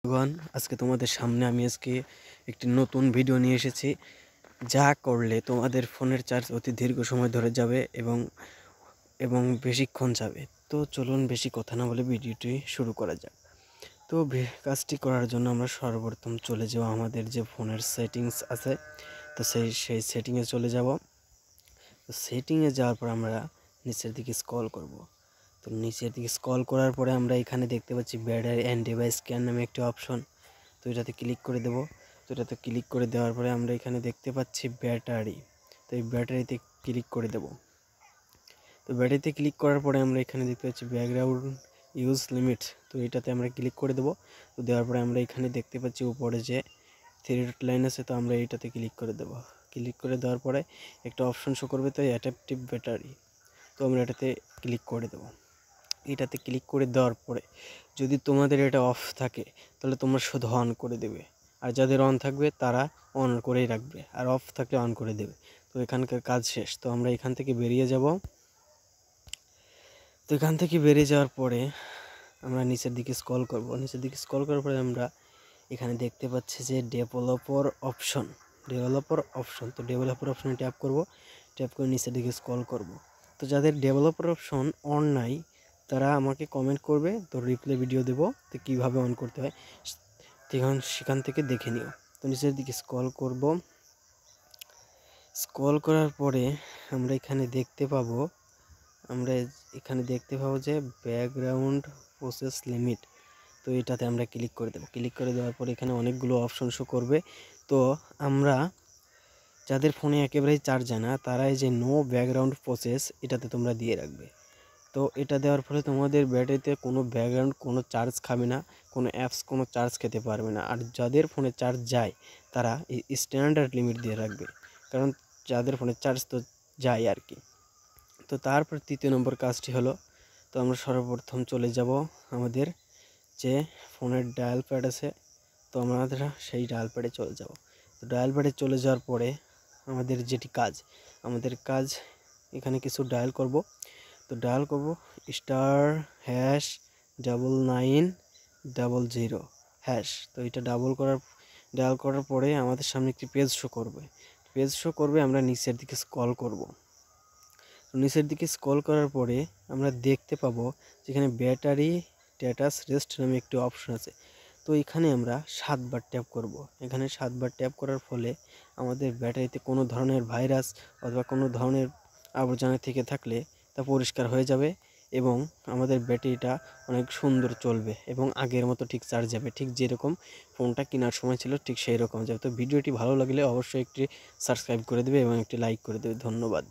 বন্ধুগণ, আজকে তোমাদের সামনে আমি একটি নতুন ভিডিও নিয়ে এসেছি, যা করলে তোমাদের ফোনের চার্জ অতি দীর্ঘ সময় ধরে যাবে এবং বেশিক্ষণ যাবে। তো চলুন বেশি কথা না বলে ভিডিওটি শুরু করা যাক। তো কাজটি করার জন্য আমরা সর্বপ্রথম চলে যাব আমাদের যে ফোনের সেটিংস আছে, তো সেই সেটিংয়ে চলে যাব। তো সেটিংয়ে যাওয়ার পর আমরা নিচের দিকে স্ক্রল করব। তো নিচের দিকে স্ক্রল করার পরে আমরা এখানে দেখতে পাচ্ছি ব্যাটারি অ্যান্ড ডিভাইস স্ক্যান নামে একটি অপশন। তো এটাতে ক্লিক করে দেব। তো এটাতে ক্লিক করে দেওয়ার পরে আমরা এখানে দেখতে পাচ্ছি ব্যাটারি। তো এই ব্যাটারিতে ক্লিক করে দেব। তো ব্যাটারিতে ক্লিক করার পরে আমরা এখানে দেখতে পাচ্ছি ব্যাকগ্রাউন্ড ইউজ লিমিট। তো এটাতে আমরা ক্লিক করে দেব। তো দেওয়ার পরে আমরা এখানে দেখতে পাচ্ছি উপরে যে থ্রি ডট লাইন আছে, তো আমরা এটাতে ক্লিক করে দেব। ক্লিক করে দেওয়ার পরে একটা অপশন শো করবে, তো অ্যাডাপটিভ ব্যাটারি। তো আমরা এটাতে ক্লিক করে দেব। এটাতে ক্লিক করে দেওয়ার পরে যদি তোমাদের এটা অফ থাকে তাহলে তোমরা শুধু অন করে দেবে, আর যাদের অন থাকবে তারা অন করেই রাখবে, আর অফ থাকলে অন করে দেবে। তো এখানকার কাজ শেষ। তো আমরা এখান থেকে বেরিয়ে যাব। তো এখান থেকে বেরিয়ে যাওয়ার পরে আমরা নিচের দিকে স্ক্রল করব। নিচের দিকে স্ক্রল করার পরে আমরা এখানে দেখতে পাচ্ছি যে ডেভেলপার অপশন। তো ডেভেলপার অপশনে ট্যাপ করব। ট্যাপ করে নিচের দিকে স্ক্রল করব। তো যাদের ডেভেলপার অপশন অন নাই তারা আমাকে কমেন্ট করবে, তো রিপ্লাই ভিডিও দেবো তো কীভাবে অন করতে হয়, সেখান থেকে দেখে নিও। তো নিচের দিকে স্ক্রল করব। স্ক্রল করার পরে আমরা এখানে দেখতে পাবো যে ব্যাকগ্রাউন্ড প্রসেস লিমিট। তো এটাতে আমরা ক্লিক করে দেবো। ক্লিক করে দেওয়ার পরে এখানে অনেকগুলো অপশন শো করবে। তো আমরা যাদের ফোনে একেবারেই চার্জ যায় না তারা এই যে নো ব্যাকগ্রাউন্ড প্রসেস এটাতে তোমরা দিয়ে রাখবে। তো এটা দেওয়ার ফলে তোমাদের ব্যাটারিতে কোনো ব্যাকগ্রাউন্ড কোনো চার্জ খাবে না, কোনো অ্যাপস কোনো চার্জ খেতে পারবে না। আর যাদের ফোনে চার্জ যায় তারা এই স্ট্যান্ডার্ড লিমিট দিয়ে রাখবে, কারণ যাদের ফোনে চার্জ তো যায় আর কি। তো তারপর তৃতীয় নম্বর কাজটি হলো, তো আমরা সর্বপ্রথম চলে যাব আমাদের যে ফোনের ডায়াল প্যাড আছে, তো আমরা সেই ডায়াল প্যাডে চলে যাব। তো ডায়াল প্যাডে চলে যাওয়ার পরে আমাদের কাজ এখানে কিছু ডায়াল করব। তো ডায়াল করব *#9900#। তো এটা ডায়াল করার পরে আমাদের সামনে একটি পেজ শো করবে। আমরা নিচের দিকে স্ক্রল করব। তো নিচের দিকে স্ক্রল করার পরে আমরা দেখতে পাবো যেখানে ব্যাটারি স্ট্যাটাস রেস্ট নামে একটি অপশন আছে। তো এখানে আমরা 7 বার ট্যাপ করব। এখানে 7 বার ট্যাপ করার ফলে আমাদের ব্যাটারিতে কোনো ধরনের ভাইরাস অথবা কোনো ধরনের আবর্জনা থেকে থাকলে তা পরিষ্কার হয়ে যাবে এবং আমাদের ব্যাটারিটা অনেক সুন্দর চলবে এবং আগের মতো ঠিক চার্জ যাবে, ঠিক যেরকম ফোনটা কেনার সময় ছিল ঠিক সেই রকম যাবে। তো ভিডিওটি ভালো লাগলে অবশ্যই একটি সাবস্ক্রাইব করে দেবে এবং একটি লাইক করে দেবে। ধন্যবাদ।